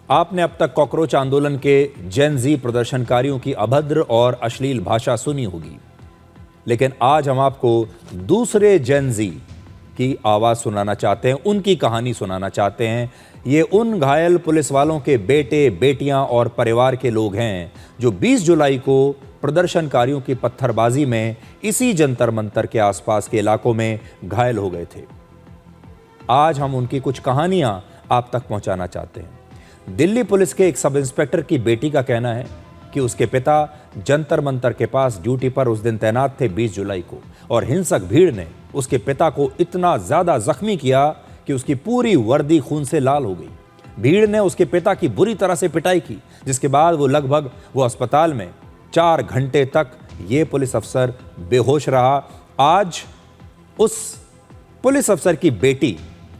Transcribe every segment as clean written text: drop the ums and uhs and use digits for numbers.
आपने अब तक कॉकरोच आंदोलन के जेन जी प्रदर्शनकारियों की अभद्र और अश्लील भाषा सुनी होगी, लेकिन आज हम आपको दूसरे जेन जी की आवाज़ सुनाना चाहते हैं, उनकी कहानी सुनाना चाहते हैं। ये उन घायल पुलिस वालों के बेटे, बेटियां और परिवार के लोग हैं जो 20 जुलाई को प्रदर्शनकारियों की पत्थरबाजी में इसी जंतर मंतर के आसपास के इलाकों में घायल हो गए थे। आज हम उनकी कुछ कहानियां आप तक पहुंचाना चाहते हैं। दिल्ली पुलिस के एक सब इंस्पेक्टर की बेटी का कहना है कि उसके पिता जंतर मंतर के पास ड्यूटी पर उस दिन तैनात थे 20 जुलाई को, और हिंसक भीड़ ने उसके पिता को इतना ज्यादा जख्मी किया कि उसकी पूरी वर्दी खून से लाल हो गई। भीड़ ने उसके पिता की बुरी तरह से पिटाई की, जिसके बाद वो अस्पताल में 4 घंटे तक ये पुलिस अफसर बेहोश रहा। आज उस पुलिस अफसर की बेटी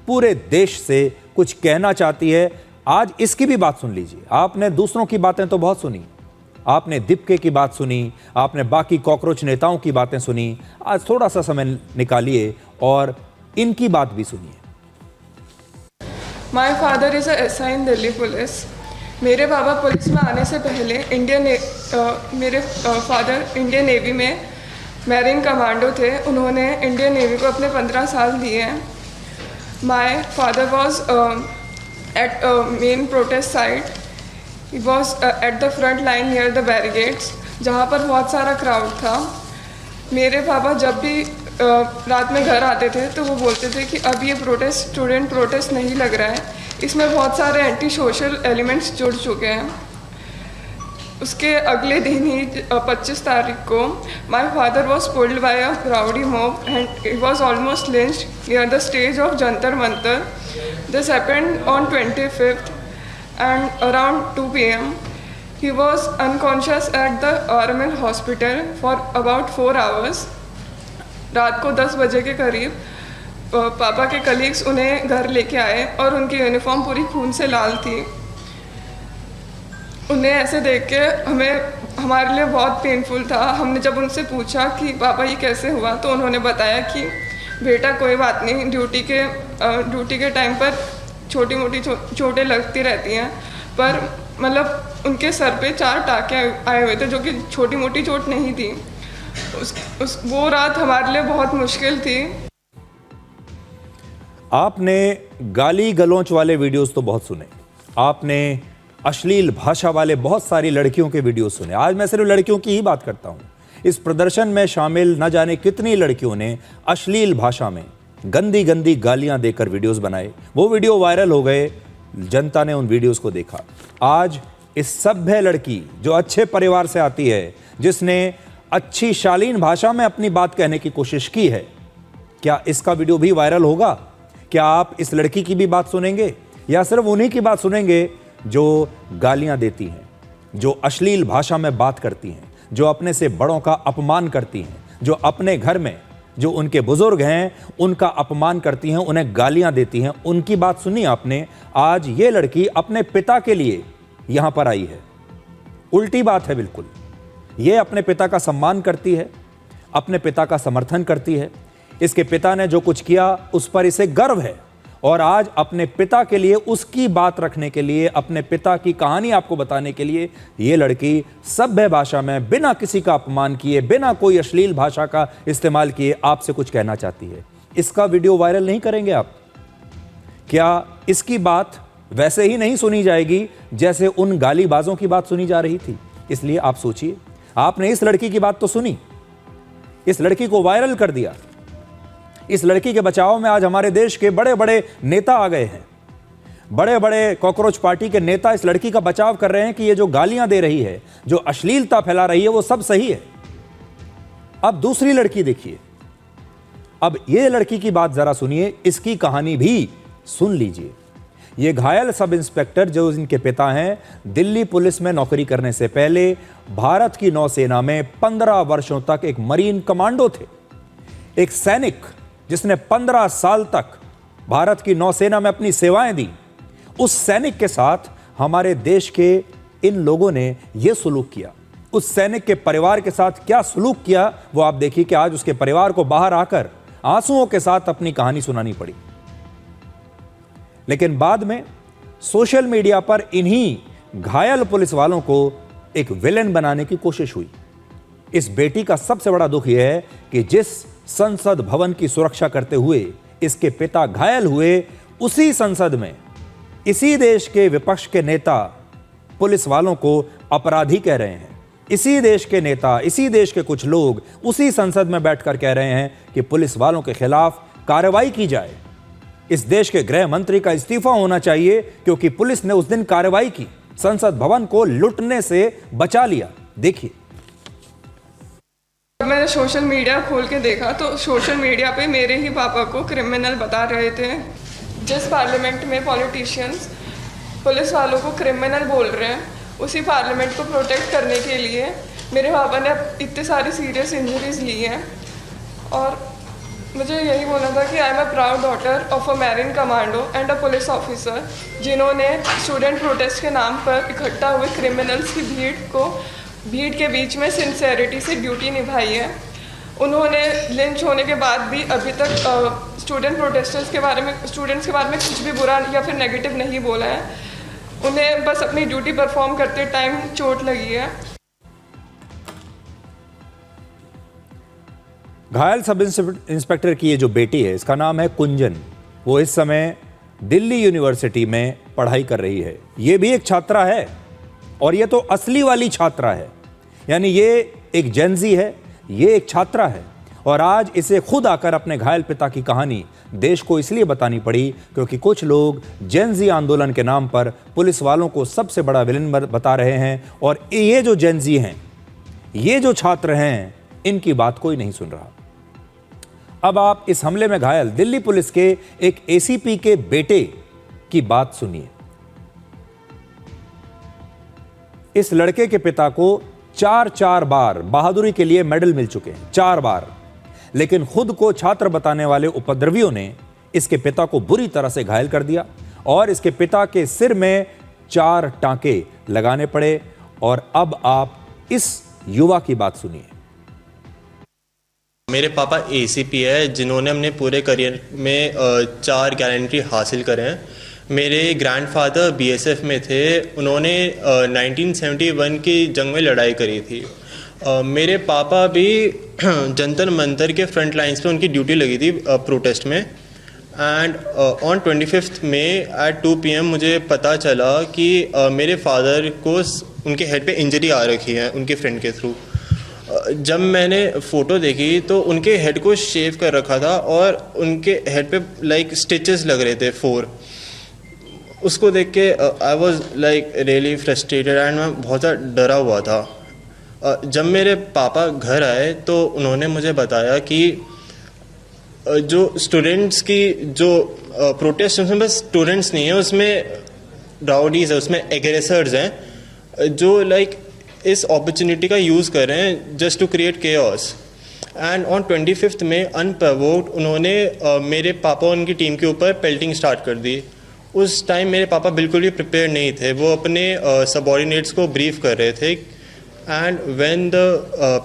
पूरे देश से कुछ कहना चाहती है। आज इसकी भी बात सुन लीजिए। आपने दूसरों की बातें तो बहुत सुनी, आपने दीपके की बात सुनी, आपने बाकी कॉकरोच नेताओं की बातें सुनी। आज थोड़ा सा समय निकालिए और इनकी बात भी सुनिए। My father is SI in Delhi police. मेरे पापा पुलिस में आने से पहले मेरे फादर इंडियन नेवी में मैरीन कमांडो थे। उन्होंने इंडियन नेवी को अपने 15 साल दिए हैं। My father was at main protest site. He was at the front line near the barricades, जहाँ पर बहुत सारा क्राउड था। मेरे पापा जब भी रात में घर आते थे तो वो बोलते थे कि अब ये प्रोटेस्ट स्टूडेंट प्रोटेस्ट नहीं लग रहा है, इसमें बहुत सारे एंटी सोशल एलिमेंट्स जुड़ चुके हैं। उसके अगले दिन ही 25 तारीख को my father was pulled bye a crowdy mob and he was almost lynched near the stage of Jantar Mantar. This happened on 25th and around 2 p.m. He was unconscious at the RML hospital for about 4 hours. रात को 10 बजे के करीब पापा के colleagues उन्हें घर लेके आए और उनकी यूनिफॉर्म पूरी खून से लाल थी। उन्हें ऐसे देख के हमारे लिए बहुत पेनफुल था। हमने जब उनसे पूछा कि पापा ये कैसे हुआ, तो उन्होंने बताया कि बेटा कोई बात नहीं, ड्यूटी के टाइम पर छोटी मोटी चोटें लगती रहती हैं, पर मतलब उनके सर पे 4 टाँके आए हुए थे जो कि छोटी मोटी चोट नहीं थी। वो रात हमारे लिए बहुत मुश्किल थी। आपने गाली गलौच वाले वीडियोस तो बहुत सुने, आपने अश्लील भाषा वाले बहुत सारी लड़कियों के वीडियो सुने। आज मैं सिर्फ लड़कियों की ही बात करता हूं। इस प्रदर्शन में शामिल न जाने कितनी लड़कियों ने अश्लील भाषा में गंदी गंदी गालियां देकर वीडियोस बनाए। वो वीडियो वायरल हो गए, जनता ने उन वीडियोस को देखा। आज इस सभ्य लड़की जो अच्छे परिवार से आती है, जिसने अच्छी शालीन भाषा में अपनी बात कहने की कोशिश की है, क्या इसका वीडियो भी वायरल होगा? क्या आप इस लड़की की भी बात सुनेंगे या सिर्फ उन्हीं की बात सुनेंगे जो गालियां देती हैं, जो अश्लील भाषा में बात करती हैं, जो अपने से बड़ों का अपमान करती हैं, जो अपने घर में जो उनके बुजुर्ग हैं उनका अपमान करती हैं, उन्हें गालियां देती हैं? उनकी बात सुनी आपने। आज ये लड़की अपने पिता के लिए यहां पर आई है। उल्टी बात है बिल्कुल। ये अपने पिता का सम्मान करती है, अपने पिता का समर्थन करती है। इसके पिता ने जो कुछ किया उस पर इसे गर्व है, और आज अपने पिता के लिए, उसकी बात रखने के लिए, अपने पिता की कहानी आपको बताने के लिए ये लड़की सभ्य भाषा में, बिना किसी का अपमान किए, बिना कोई अश्लील भाषा का इस्तेमाल किए आपसे कुछ कहना चाहती है। इसका वीडियो वायरल नहीं करेंगे आप? क्या इसकी बात वैसे ही नहीं सुनी जाएगी जैसे उन गालीबाजों की बात सुनी जा रही थी? इसलिए आप सोचिए, आपने इस लड़की की बात तो सुनी, इस लड़की को वायरल कर दिया। इस लड़की के बचाव में आज हमारे देश के बड़े बड़े नेता आ गए हैं। बड़े बड़े कॉकरोच पार्टी के नेता इस लड़की का बचाव कर रहे हैं कि ये जो गालियां दे रही है, जो अश्लीलता फैला रही है, वो सब सही है। अब दूसरी लड़की देखिए, अब ये लड़की की बात जरा सुनिए, इसकी कहानी भी सुन लीजिए। ये घायल सब इंस्पेक्टर जो इनके पिता हैं, दिल्ली पुलिस में नौकरी करने से पहले भारत की नौसेना में 15 वर्षों तक एक मरीन कमांडो थे। एक सैनिक जिसने 15 साल तक भारत की नौसेना में अपनी सेवाएं दी। उस सैनिक के साथ हमारे देश के इन लोगों ने यह सलूक किया। उस सैनिक के परिवार के साथ क्या सलूक किया वो आप देखिए कि आज उसके परिवार को बाहर आकर आंसुओं के साथ अपनी कहानी सुनानी पड़ी। लेकिन बाद में सोशल मीडिया पर इन्हीं घायल पुलिस वालों को एक विलेन बनाने की कोशिश हुई। इस बेटी का सबसे बड़ा दुख यह है कि जिस संसद भवन की सुरक्षा करते हुए इसके पिता घायल हुए, उसी संसद में इसी देश के विपक्ष के नेता पुलिस वालों को अपराधी कह रहे हैं। इसी देश के नेता, इसी देश के कुछ लोग उसी संसद में बैठकर कह रहे हैं कि पुलिस वालों के खिलाफ कार्रवाई की जाए। इस देश के गृह मंत्री का इस्तीफा होना चाहिए, क्योंकि पुलिस ने उस दिन कार्रवाई की, संसद भवन को लूटने से बचा लिया। देखिए, मैंने सोशल मीडिया खोल के देखा तो सोशल मीडिया पे मेरे ही पापा को क्रिमिनल बता रहे थे। जिस पार्लियामेंट में पॉलिटिशियंस पुलिस वालों को क्रिमिनल बोल रहे हैं, उसी पार्लियामेंट को प्रोटेक्ट करने के लिए मेरे पापा ने इतनी सारी सीरियस इंजरीज ली हैं। और मुझे यही बोलना था कि I am a proud daughter of a marine commando and a police officer, जिन्होंने स्टूडेंट प्रोटेस्ट के नाम पर इकट्ठा हुए क्रिमिनल्स की भीड़ के बीच में सिंसेरिटी से ड्यूटी निभाई है। उन्होंने लिंच होने के बाद भी अभी तक स्टूडेंट्स के बारे में कुछ भी बुरा या फिर नेगेटिव नहीं बोला है। उन्हें बस अपनी ड्यूटी परफॉर्म करते टाइम चोट लगी है। घायल सब इंस्पेक्टर की ये जो बेटी है, इसका नाम है कुंजन। वो इस समय दिल्ली यूनिवर्सिटी में पढ़ाई कर रही है। ये भी एक छात्रा है, और ये तो असली वाली छात्रा है। यानी ये एक जेनजी है, ये एक छात्रा है, और आज इसे खुद आकर अपने घायल पिता की कहानी देश को इसलिए बतानी पड़ी क्योंकि कुछ लोग जेनजी आंदोलन के नाम पर पुलिस वालों को सबसे बड़ा विलेन बता रहे हैं। और ये जो जेनजी हैं, ये जो छात्र हैं, इनकी बात कोई नहीं सुन रहा। अब आप इस हमले में घायल दिल्ली पुलिस के एक एसीपी के बेटे की बात सुनिए। इस लड़के के पिता को 4 बार बहादुरी के लिए मेडल मिल चुके हैं, 4 बार। लेकिन खुद को छात्र बताने वाले उपद्रवियों ने इसके पिता को बुरी तरह से घायल कर दिया, और इसके पिता के सिर में 4 टांके लगाने पड़े। और अब आप इस युवा की बात सुनिए। मेरे पापा एसीपी है, जिन्होंने अपने पूरे करियर में 4 गारंटी हासिल करे हैं। मेरे ग्रैंडफादर बीएसएफ में थे। उन्होंने 1971 की जंग में लड़ाई करी थी। मेरे पापा भी जंतर मंतर के फ्रंट लाइंस पे उनकी ड्यूटी लगी थी प्रोटेस्ट में। And on 25 May at 2 PM मुझे पता चला कि मेरे फादर को उनके हेड पे इंजरी आ रखी है उनके फ्रेंड के थ्रू। जब मैंने फ़ोटो देखी तो उनके हेड को शेव कर रखा था और उनके हेड पे लाइक स्टिचेस लग रहे थे 4। उसको देख के I was like really frustrated and मैं बहुत ज़्यादा डरा हुआ था। जब मेरे पापा घर आए तो उन्होंने मुझे बताया कि जो स्टूडेंट्स की जो प्रोटेस्ट, उसमें बस स्टूडेंट्स नहीं है, उसमें राउडीज़ है, उसमें एग्रेसर्स हैं जो लाइक इस अपॉर्चुनिटी का यूज़ कर रहे हैं just to create chaos. And on 25 May unprovoked उन्होंने मेरे पापा और उनकी टीम के ऊपर पेल्टिंग स्टार्ट कर दी। उस टाइम मेरे पापा बिल्कुल भी प्रिपेयर नहीं थे। वो अपने सबॉर्डिनेट्स को ब्रीफ कर रहे थे। And when the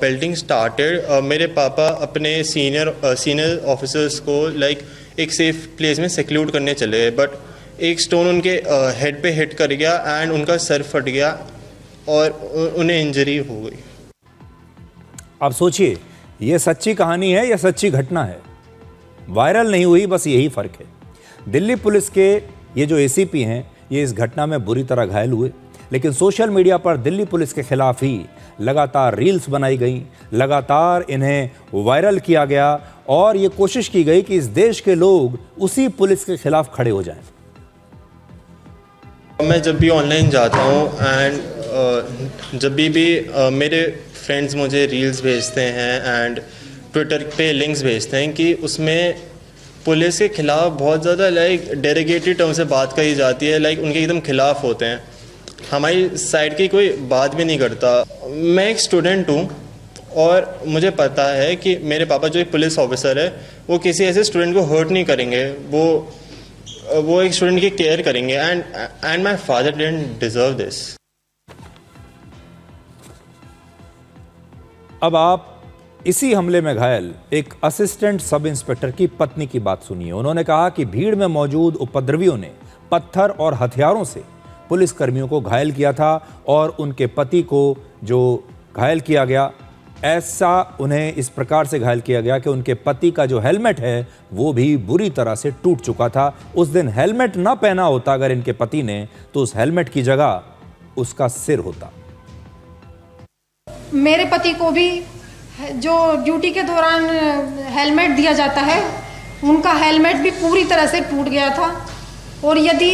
pelting started, मेरे पापा अपने सीनियर ऑफिसर्स को लाइक एक सेफ प्लेस में सिक्यूर करने चले गए, बट एक स्टोन उनके हेड पे हिट कर गया एंड उनका सर फट गया और उन्हें इंजरी हो गई। अब सोचिए, ये सच्ची कहानी है या सच्ची घटना है? वायरल नहीं हुई, बस यही फर्क है। दिल्ली पुलिस के ये जो एसीपी हैं, ये इस घटना में बुरी तरह घायल हुए, लेकिन सोशल मीडिया पर दिल्ली पुलिस के खिलाफ ही लगातार रील्स बनाई गई, लगातार इन्हें वायरल किया गया, और ये कोशिश की गई कि इस देश के लोग उसी पुलिस के खिलाफ खड़े हो जाएं। मैं जब भी ऑनलाइन जाता हूँ एंड जब भी मेरे फ्रेंड्स मुझे रील्स भेजते हैं एंड ट्विटर पे लिंक्स भेजते हैं कि उसमें पुलिस के खिलाफ बहुत ज़्यादा लाइक डेरोगेटरी टर्म से बात कही जाती है, लाइक उनके एकदम खिलाफ होते हैं, हमारी साइड की कोई बात भी नहीं करता। मैं एक स्टूडेंट हूँ और मुझे पता है कि मेरे पापा जो एक पुलिस ऑफिसर है, वो किसी ऐसे स्टूडेंट को हर्ट नहीं करेंगे, वो एक स्टूडेंट की केयर करेंगे। And my father didn't deserve this. अब आप इसी हमले में घायल एक असिस्टेंट सब इंस्पेक्टर की पत्नी की बात सुनिए। उन्होंने कहा कि भीड़ में मौजूद उपद्रवियों ने पत्थर और हथियारों से पुलिस कर्मियों को घायल किया था और उनके पति को जो घायल किया गया, ऐसा उन्हें इस प्रकार से घायल किया गया कि उनके पति का जो हेलमेट है वो भी बुरी तरह से टूट चुका था। उस दिन हेलमेट ना पहना होता अगर इनके पति ने, तो उस हेलमेट की जगह उसका सिर होता। मेरे पति को भी जो ड्यूटी के दौरान हेलमेट दिया जाता है, उनका हेलमेट भी पूरी तरह से टूट गया था और यदि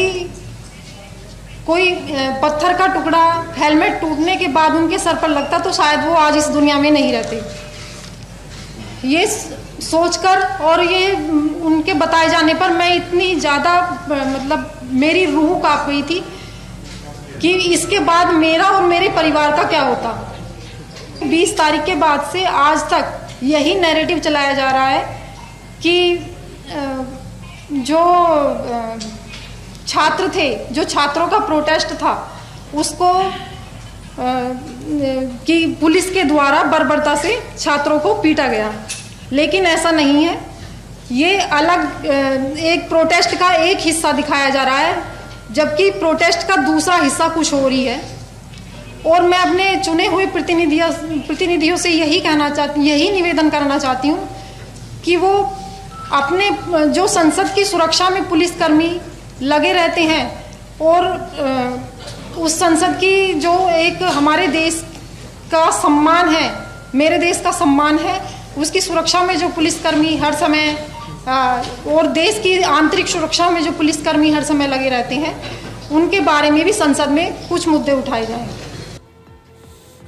कोई पत्थर का टुकड़ा हेलमेट टूटने के बाद उनके सर पर लगता तो शायद वो आज इस दुनिया में नहीं रहते। ये सोचकर और ये उनके बताए जाने पर मैं इतनी ज़्यादा मतलब मेरी रूह कांप गई थी कि इसके बाद मेरा और मेरे परिवार का क्या होता। 20 तारीख के बाद से आज तक यही नैरेटिव चलाया जा रहा है कि जो छात्र थे, जो छात्रों का प्रोटेस्ट था, उसको कि पुलिस के द्वारा बर्बरता से छात्रों को पीटा गया, लेकिन ऐसा नहीं है। ये अलग एक प्रोटेस्ट का एक हिस्सा दिखाया जा रहा है, जबकि प्रोटेस्ट का दूसरा हिस्सा कुछ और ही है। और मैं अपने चुने हुए प्रतिनिधियों से यही निवेदन करना चाहती हूँ कि वो अपने जो संसद की सुरक्षा में पुलिसकर्मी लगे रहते हैं और उस संसद की जो एक हमारे देश का सम्मान है, मेरे देश का सम्मान है, उसकी सुरक्षा में जो पुलिसकर्मी हर समय और देश की आंतरिक सुरक्षा में जो पुलिसकर्मी हर समय लगे रहते हैं, उनके बारे में भी संसद में कुछ मुद्दे उठाए जाएं।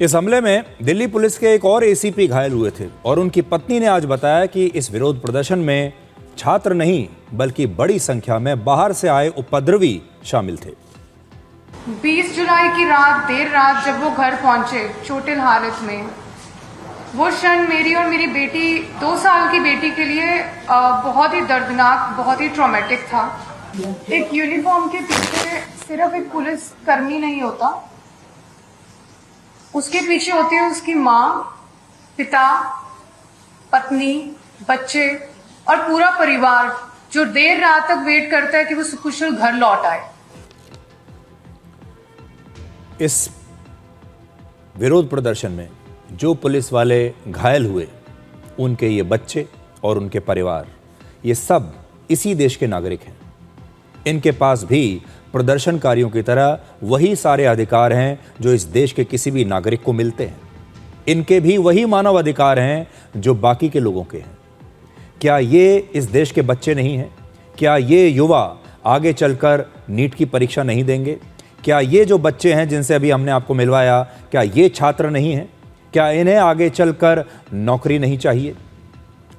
इस हमले में दिल्ली पुलिस के एक और एसीपी घायल हुए थे और उनकी पत्नी ने आज बताया कि इस विरोध प्रदर्शन में छात्र नहीं बल्कि बड़ी संख्या में बाहर से आए उपद्रवी शामिल थे। 20 जुलाई की रात, देर रात जब वो घर पहुंचे चोटिल हालत में, वो क्षण मेरी और मेरी बेटी 2 साल की बेटी के लिए बहुत ही दर्दनाक, बहुत ही ट्रॉमेटिक था। एक यूनिफॉर्म के पीछे सिर्फ एक पुलिस कर्मी नहीं होता, उसके पीछे होती है उसकी माँ, पिता, पत्नी, बच्चे और पूरा परिवार जो देर रात तक वेट करता है कि वो सुकुशल घर लौट आए। इस विरोध प्रदर्शन में जो पुलिस वाले घायल हुए, उनके ये बच्चे और उनके परिवार, ये सब इसी देश के नागरिक हैं। इनके पास भी प्रदर्शनकारियों की तरह वही सारे अधिकार हैं जो इस देश के किसी भी नागरिक को मिलते हैं। इनके भी वही मानव अधिकार हैं जो बाकी के लोगों के हैं। क्या ये इस देश के बच्चे नहीं हैं? क्या ये युवा आगे चलकर नीट की परीक्षा नहीं देंगे? क्या ये जो बच्चे हैं जिनसे अभी हमने आपको मिलवाया, क्या ये छात्र नहीं हैं? क्या इन्हें आगे चलकर नौकरी नहीं चाहिए?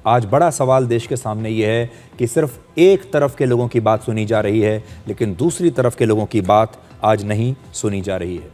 आज बड़ा सवाल देश के सामने ये है कि सिर्फ एक तरफ के लोगों की बात सुनी जा रही है, लेकिन दूसरी तरफ के लोगों की बात आज नहीं सुनी जा रही है।